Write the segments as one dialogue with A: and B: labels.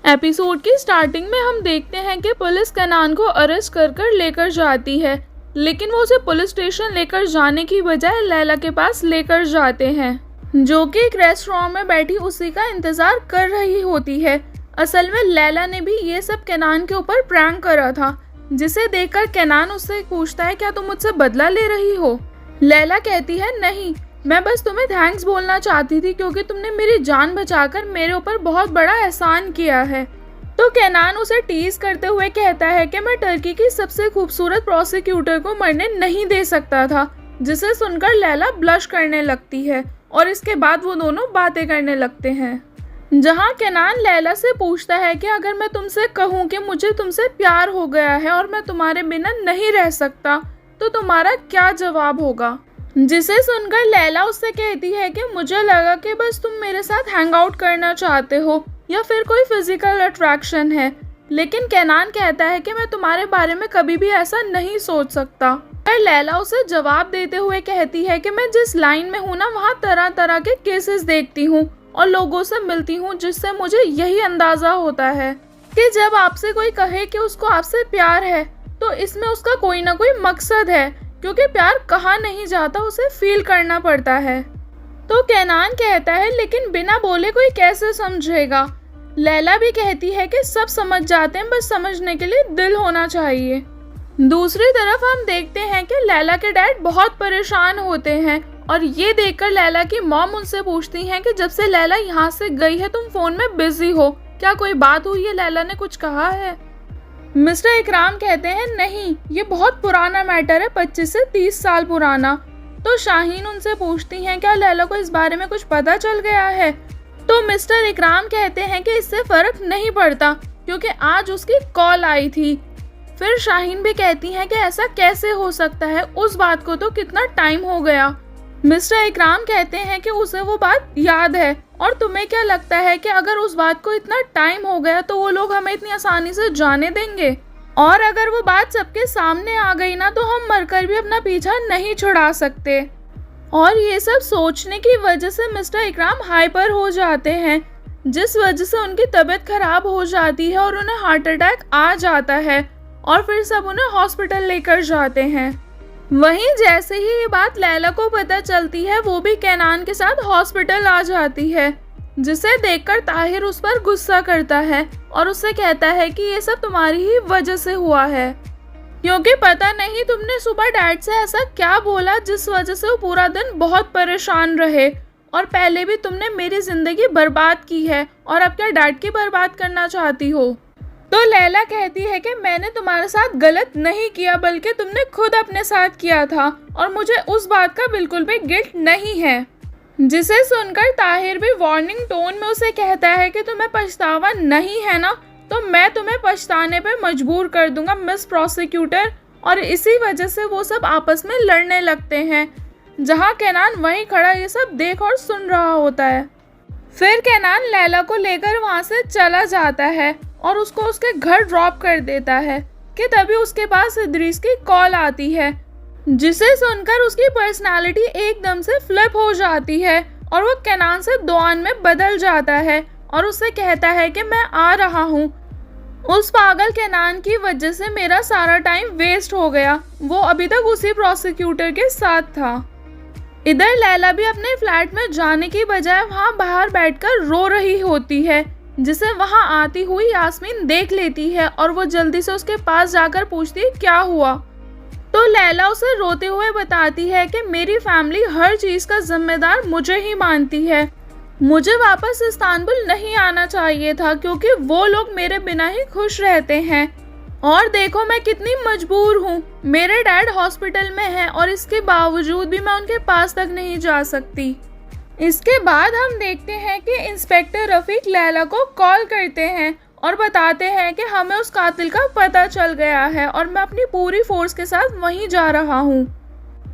A: Episode की starting में हम देखते हैं कि पुलिस केनान को अरेस्ट कर लेकर जाती है, लेकिन वो उसे पुलिस स्टेशन लेकर जाने की बजाय लैला के पास लेकर जाते हैं, जो कि एक रेस्टोरेंट में बैठी उसी का इंतजार कर रही होती है। असल में लैला ने भी ये सब केनान के ऊपर प्रैंक करा था, जिसे देखकर केनान उससे पूछता है, क्या तुम मुझसे बदला ले रही हो? लैला कहती है, नहीं, मैं बस तुम्हें थैंक्स बोलना चाहती थी क्योंकि तुमने मेरी जान बचाकर मेरे ऊपर बहुत बड़ा एहसान किया है। तो केनान उसे टीज करते हुए कहता है कि मैं टर्की की सबसे खूबसूरत प्रोसिक्यूटर को मरने नहीं दे सकता था, जिसे सुनकर लैला ब्लश करने लगती है और इसके बाद वो दोनों बातें करने लगते हैं। जहां केनान लैला से पूछता है कि अगर मैं तुमसे कहूँ कि मुझे तुमसे प्यार हो गया है और मैं तुम्हारे बिना नहीं रह सकता, तो तुम्हारा क्या जवाब होगा? जिसे सुनकर लैला उससे कहती है कि मुझे लगा कि बस तुम मेरे साथ हैंग आउट करना चाहते हो या फिर कोई फिजिकल अट्रैक्शन है, लेकिन केनान कहता है कि मैं तुम्हारे बारे में कभी भी ऐसा नहीं सोच सकता। पर लैला उसे जवाब देते हुए कहती है कि मैं जिस लाइन में हूँ ना, वहाँ तरह तरह के केसेस देखती हूँ और लोगों से मिलती हूँ, जिससे मुझे यही अंदाजा होता है कि जब आपसे कोई कहे कि उसको आपसे प्यार है, तो इसमें उसका कोई ना कोई मकसद है, क्योंकि प्यार कहाँ नहीं जाता, उसे फील करना पड़ता है। तो केनान कहता है, लेकिन बिना बोले कोई कैसे समझेगा? लैला भी कहती है कि सब समझ जाते हैं, बस समझने के लिए दिल होना चाहिए। दूसरी तरफ हम देखते हैं कि लैला के डैड बहुत परेशान होते हैं और ये देखकर लैला की मॉम उनसे पूछती हैं कि जब से लैला यहाँ से गई है तुम फोन में बिजी हो, क्या कोई बात हुई है? लैला ने कुछ कहा है? मिस्टर इकराम कहते हैं, नहीं, ये बहुत पुराना मैटर है, 25 से 30 साल पुराना। तो शाहीन उनसे पूछती हैं, क्या लैला को इस बारे में कुछ पता चल गया है? तो मिस्टर इकराम कहते हैं कि इससे फर्क नहीं पड़ता क्योंकि आज उसकी कॉल आई थी। फिर शाहीन भी कहती हैं कि ऐसा कैसे हो सकता है, उस बात को तो कितना टाइम हो गया। मिस्टर इकराम कहते हैं कि उसे वो बात याद है, और तुम्हें क्या लगता है कि अगर उस बात को इतना टाइम हो गया तो वो लोग हमें इतनी आसानी से जाने देंगे? और अगर वो बात सबके सामने आ गई ना, तो हम मरकर भी अपना पीछा नहीं छुड़ा सकते। और ये सब सोचने की वजह से मिस्टर इकराम हाइपर हो जाते हैं, जिस वजह से उनकी तबीयत खराब हो जाती है और उन्हें हार्ट अटैक आ जाता है और फिर सब उन्हें हॉस्पिटल लेकर जाते हैं। वहीं जैसे ही ये बात लैला को पता चलती है, वो भी केनान के साथ हॉस्पिटल आ जाती है, जिसे देखकर ताहिर उस पर गुस्सा करता है और उससे कहता है कि ये सब तुम्हारी ही वजह से हुआ है, क्योंकि पता नहीं तुमने सुबह डैड से ऐसा क्या बोला जिस वजह से वो पूरा दिन बहुत परेशान रहे, और पहले भी तुमने मेरी जिंदगी बर्बाद की है और अब क्या डैड की बर्बाद करना चाहती हो? तो लैला कहती है कि मैंने तुम्हारे साथ गलत नहीं किया, बल्कि तुमने खुद अपने साथ किया था और मुझे उस बात का बिल्कुल भी गिल्ट नहीं है। जिसे सुनकर ताहिर भी वार्निंग टोन में उसे कहता है कि तुम्हें पछतावा नहीं है ना, तो मैं तुम्हें पछताने पे मजबूर कर दूंगा मिस प्रोसिक्यूटर। और इसी वजह से वो सब आपस में लड़ने लगते हैं, जहाँ केनान वहीं खड़ा ये सब देख और सुन रहा होता है। फिर केनान लैला को लेकर वहाँ से चला जाता है और उसको उसके घर ड्रॉप कर देता है कि तभी उसके पास इद्रीस की कॉल आती है, जिसे सुनकर उसकी पर्सनालिटी एकदम से फ्लिप हो जाती है और वो केनान से दोआन में बदल जाता है और उससे कहता है कि मैं आ रहा हूँ। उस पागल केनान की वजह से मेरा सारा टाइम वेस्ट हो गया, वो अभी तक उसी प्रोसिक्यूटर के साथ था। इधर लैला भी अपने फ्लैट में जाने की बजाय वहाँ बाहर बैठकर रो रही होती है, जिसे वहाँ आती हुई यास्मीन देख लेती है और वो जल्दी से उसके पास जाकर पूछती है क्या हुआ। तो लैला उसे रोते हुए बताती है कि मेरी फैमिली हर चीज का जिम्मेदार मुझे ही मानती है, मुझे वापस इस्तांबुल नहीं आना चाहिए था क्योंकि वो लोग मेरे बिना ही खुश रहते हैं, और देखो मैं कितनी मजबूर हूँ, मेरे डैड हॉस्पिटल में हैं और इसके बावजूद भी मैं उनके पास तक नहीं जा सकती। इसके बाद हम देखते हैं कि इंस्पेक्टर रफीक लैला को कॉल करते हैं और बताते हैं कि हमें उस कातिल का पता चल गया है और मैं अपनी पूरी फोर्स के साथ वहीं जा रहा हूँ।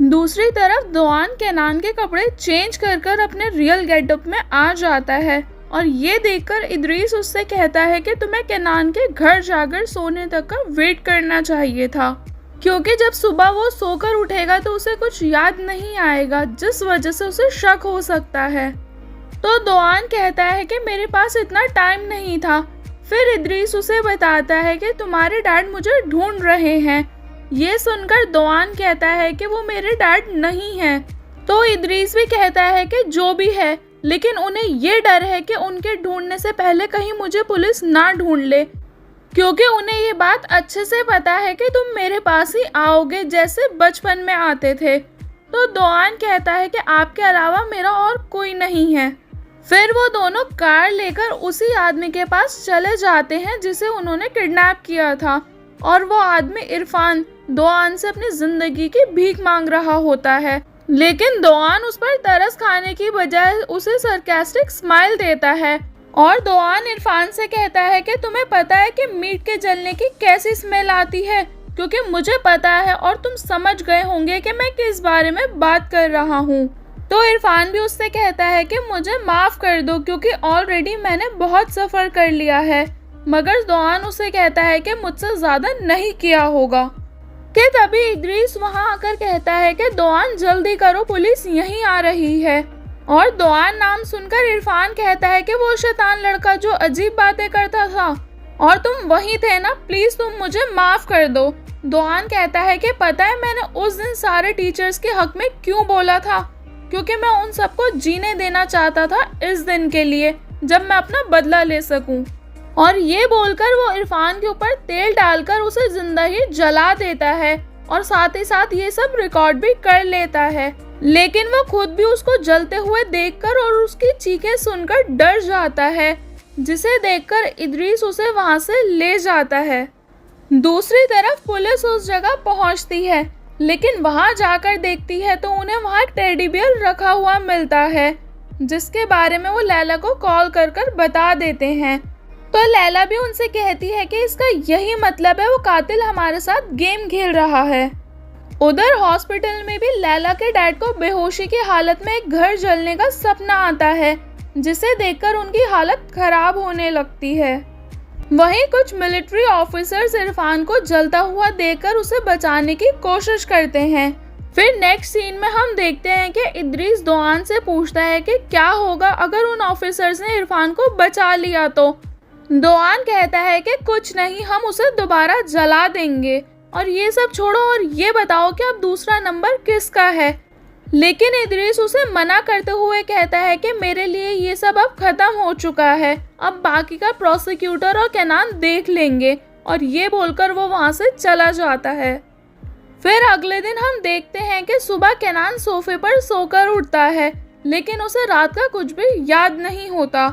A: दूसरी तरफ दोआन केनान के कपड़े चेंज कर अपने रियल गेटअप में आ जाता है और ये देखकर इद्रीस उससे कहता है कि तुम्हें केनान के घर जाकर सोने तक का वेट करना चाहिए था, क्योंकि जब सुबह वो सोकर उठेगा तो उसे कुछ याद नहीं आएगा, जिस वजह से उसे शक हो सकता है। तो दोआन कहता है कि मेरे पास इतना टाइम नहीं था। फिर इद्रीस उसे बताता है कि तुम्हारे डैड मुझे ढूंढ रहे हैं। ये सुनकर दोआन कहता है कि वो मेरे डैड नहीं हैं। तो इद्रीस भी कहता है कि जो भी है, लेकिन उन्हें ये डर है कि उनके ढूंढने से पहले कहीं मुझे पुलिस ना ढूंढ ले, क्योंकि उन्हें ये बात अच्छे से पता है कि तुम मेरे पास ही आओगे जैसे बचपन में आते थे। तो दोआन कहता है कि आपके अलावा मेरा और कोई नहीं है। फिर वो दोनों कार लेकर उसी आदमी के पास चले जाते हैं जिसे उन्होंने किडनैप किया था, और वो आदमी इरफान दोआन से अपनी जिंदगी की भीख मांग रहा होता है। लेकिन दोआन उस पर तरस खाने की बजाय उसे सरकास्टिक स्माइल देता है, और दोआन इरफान से कहता है कि तुम्हें पता है कि मीट के जलने की कैसी स्मेल आती है, क्योंकि मुझे पता है और तुम समझ गए होंगे कि मैं किस बारे में बात कर रहा हूँ। तो इरफान भी उससे कहता है कि मुझे माफ कर दो, क्योंकि ऑलरेडी मैंने बहुत सफर कर लिया है। मगर दोआन उसे कहता है कि मुझसे ज्यादा नहीं किया होगा। कि तभी इद्रीस वहां आकर कहता है कि दोआन जल्दी करो, पुलिस यहीं आ रही है। और दोआन नाम सुनकर इरफान कहता है कि वो शैतान लड़का जो अजीब बातें करता था, और तुम वहीं थे ना, प्लीज तुम मुझे माफ कर दो। दोआन कहता है कि पता है मैंने उस दिन सारे टीचर्स के हक में क्यों बोला था, क्योंकि मैं उन सबको जीने देना चाहता था इस दिन के लिए जब मैं अपना बदला ले सकूं। और ये बोलकर वो इरफान के ऊपर तेल डालकर उसे जिंदा ही जला देता है, और साथ ही साथ ये सब रिकॉर्ड भी कर लेता है। लेकिन वो खुद भी उसको जलते हुए देखकर और उसकी चीखें सुनकर डर जाता है, जिसे देखकर इद्रीस उसे वहां से ले जाता है। दूसरी तरफ पुलिस उस जगह पहुंचती है, लेकिन वहां जाकर देखती है तो उन्हें वहां एक टेडी बियर रखा हुआ मिलता है, जिसके बारे में वो लैला को कॉल कर बता देते हैं। तो लैला भी उनसे कहती है कि इसका यही मतलब है, वो कातिल हमारे साथ गेम खेल रहा है। उधर हॉस्पिटल में भी लैला के डैड को बेहोशी की हालत में एक घर जलने का सपना आता है, जिसे देखकर उनकी हालत खराब होने लगती है। वहीं कुछ मिलिट्री ऑफिसर्स इरफान को जलता हुआ देखकर उसे बचाने की कोशिश करते हैं। फिर नेक्स्ट सीन में हम देखते हैं कि इद्रीस दोआन से पूछता है कि क्या होगा अगर उन ऑफिसर्स ने इरफान को बचा लिया तो। दोआन कहता है कि कुछ नहीं, हम उसे दोबारा जला देंगे, और ये सब छोड़ो और ये बताओ कि अब दूसरा नंबर किसका है। लेकिन इद्रीस उसे मना करते हुए कहता है कि मेरे लिए ये सब अब खत्म हो चुका है, अब बाकी का प्रोसिक्यूटर और केनान देख लेंगे, और ये बोलकर वो वहां से चला जाता है। फिर अगले दिन हम देखते हैं कि सुबह केनान सोफे पर सोकर उठता है, लेकिन उसे रात का कुछ भी याद नहीं होता,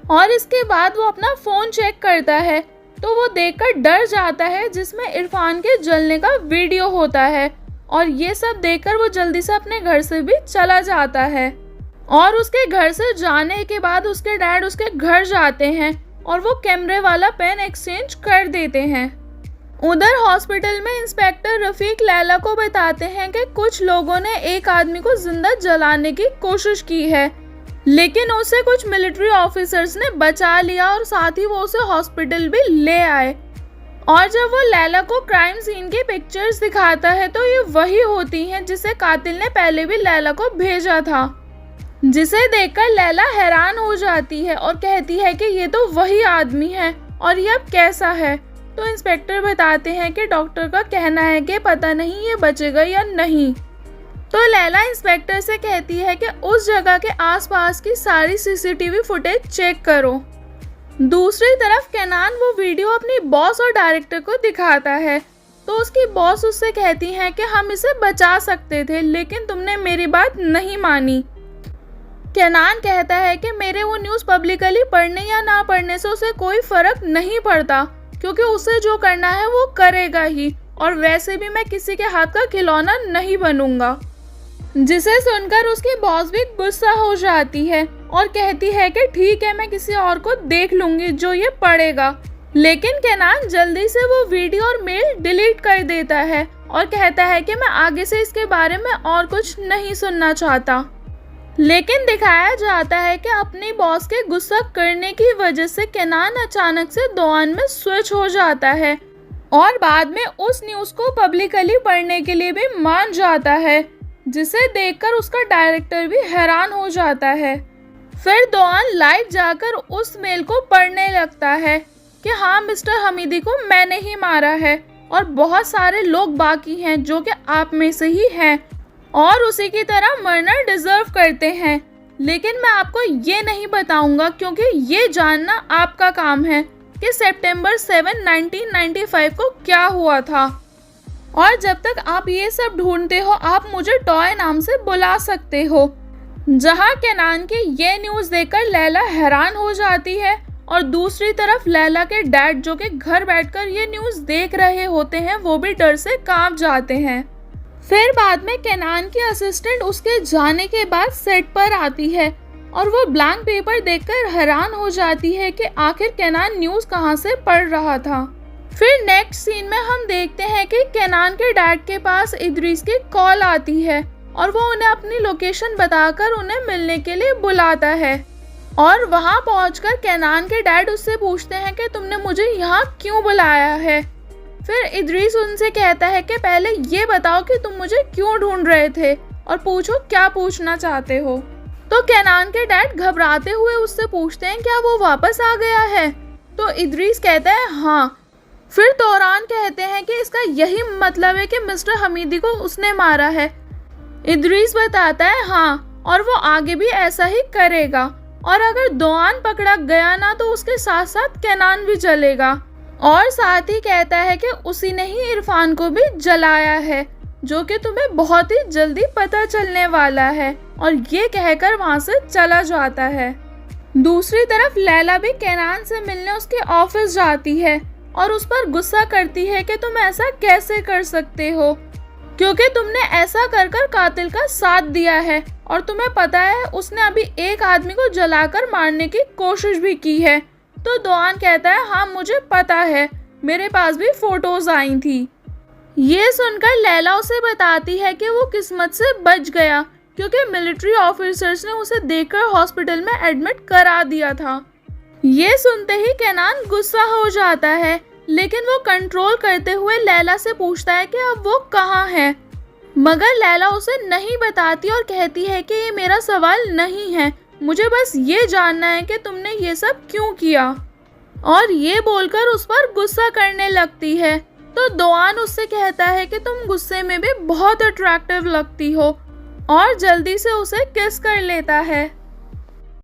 A: और इसके बाद वो अपना फोन चेक करता है तो वो देखकर डर जाता है, जिसमें इरफान के जलने का वीडियो होता है, और ये सब देखकर वो जल्दी से अपने घर से भी चला जाता है। और उसके घर से जाने के बाद उसके डैड उसके घर जाते हैं और वो कैमरे वाला पेन एक्सचेंज कर देते हैं। उधर हॉस्पिटल में इंस्पेक्टर रफीक लैला को बताते हैं कि कुछ लोगों ने एक आदमी को जिंदा जलाने की कोशिश की है, लेकिन उसे कुछ मिलिट्री ऑफिसर्स ने बचा लिया, और साथ ही वो उसे हॉस्पिटल भी ले आए। और जब वो लैला को क्राइम सीन की पिक्चर्स दिखाता है तो ये वही होती हैं जिसे कातिल ने पहले भी लैला को भेजा था, जिसे देखकर लैला हैरान हो जाती है और कहती है कि ये तो वही आदमी है, और ये अब कैसा है। तो इंस्पेक्टर बताते हैं कि डॉक्टर का कहना है कि पता नहीं ये बचेगा या नहीं। तो लैला इंस्पेक्टर से कहती है कि उस जगह के आसपास की सारी सीसीटीवी फुटेज चेक करो। दूसरी तरफ केनान वो वीडियो अपनी बॉस और डायरेक्टर को दिखाता है, तो उसकी बॉस उससे कहती है कि हम इसे बचा सकते थे, लेकिन तुमने मेरी बात नहीं मानी। केनान कहता है कि मेरे वो न्यूज़ पब्लिकली पढ़ने या ना पढ़ने से उसे कोई फर्क नहीं पड़ता, क्योंकि उसे जो करना है वो करेगा ही, और वैसे भी मैं किसी के हाथ का खिलौना नहीं बनूंगा। जिसे सुनकर उसकी बॉस भी गुस्सा हो जाती है और कहती है कि ठीक है, मैं किसी और को देख लूंगी जो ये पढ़ेगा। लेकिन केनान जल्दी से वो वीडियो और मेल डिलीट कर देता है और कहता है कि मैं आगे से इसके बारे में और कुछ नहीं सुनना चाहता। लेकिन दिखाया जाता है कि अपनी बॉस के गुस्सा करने की वजह से केनान अचानक से दोआन में स्विच हो जाता है और बाद में उस न्यूज़ को पब्लिकली पढ़ने के लिए भी मान जाता है, जिसे देखकर उसका डायरेक्टर भी हैरान हो जाता है। फिर दोआन लाइव जाकर उस मेल को पढ़ने लगता है कि हाँ मिस्टर हमीदी को मैंने ही मारा है और बहुत सारे लोग बाकी हैं जो कि आप में से ही हैं और उसी की तरह मरना डिजर्व करते हैं। लेकिन मैं आपको ये नहीं बताऊंगा क्योंकि ये जानना आपका काम है कि सितंबर 7, 1995 को क्या हुआ था। और जब तक आप ये सब ढूंढते हो आप मुझे टॉय नाम से बुला सकते हो। जहां केनान की ये न्यूज़ देखकर लैला हैरान हो जाती है और दूसरी तरफ लैला के डैड जो कि घर बैठकर ये न्यूज़ देख रहे होते हैं वो भी डर से कांप जाते हैं। फिर बाद में केनान की असिस्टेंट उसके जाने के बाद सेट पर आती है और वो ब्लैंक पेपर देखकर हैरान हो जाती है कि आखिर केनान न्यूज़ कहाँ से पढ़ रहा था। फिर नेक्स्ट सीन में हम देखते हैं कि केनान के डैड के पास इदरीस की कॉल आती है और वो उन्हें अपनी लोकेशन बताकर उन्हें मिलने के लिए बुलाता है। और वहाँ पहुंचकर केनान के डैड उससे पूछते हैं कि तुमने मुझे यहाँ क्यों बुलाया है। फिर इदरीस उनसे कहता है कि पहले ये बताओ कि तुम मुझे क्यों ढूंढ रहे थे और पूछो क्या पूछना चाहते हो। तो केनान के डैड घबराते हुए उससे पूछते हैं क्या वो वापस आ गया है। तो इदरीस कहता है हाँ। फिर तौरान कहते हैं कि इसका यही मतलब है कि मिस्टर हमीदी को उसने मारा है। इदरीस बताता है हाँ और वो आगे भी ऐसा ही करेगा और अगर दोआन पकड़ा गया ना तो उसके साथ साथ केनान भी जलेगा। और साथ ही कहता है कि उसी ने ही इरफान को भी जलाया है जो कि तुम्हें बहुत ही जल्दी पता चलने वाला है। और ये कहकर वहाँ से चला जाता है। दूसरी तरफ लैला भी केनान से मिलने उसके ऑफिस जाती है और उस पर गुस्सा करती है कि तुम ऐसा कैसे कर सकते हो क्योंकि तुमने ऐसा कर कर कातिल का साथ दिया है और तुम्हें पता है उसने अभी एक आदमी को जलाकर मारने की कोशिश भी की है। तो दोआन कहता है हाँ मुझे पता है, मेरे पास भी फोटोज आई थी। ये सुनकर लैला उसे बताती है कि वो किस्मत से बच गया क्योंकि मिलिट्री ऑफिसर्स ने उसे देखकर हॉस्पिटल में एडमिट करा दिया था। ये सुनते ही केनान गुस्सा हो जाता है लेकिन वो कंट्रोल करते हुए लैला से पूछता है कि अब वो कहाँ है। मगर लैला उसे नहीं बताती और कहती है कि ये मेरा सवाल नहीं है, मुझे बस ये जानना है कि तुमने ये सब क्यों किया। और ये बोलकर उस पर गुस्सा करने लगती है। तो दोआन उससे कहता है कि तुम गुस्से में भी बहुत अट्रैक्टिव लगती हो और जल्दी से उसे किस कर लेता है।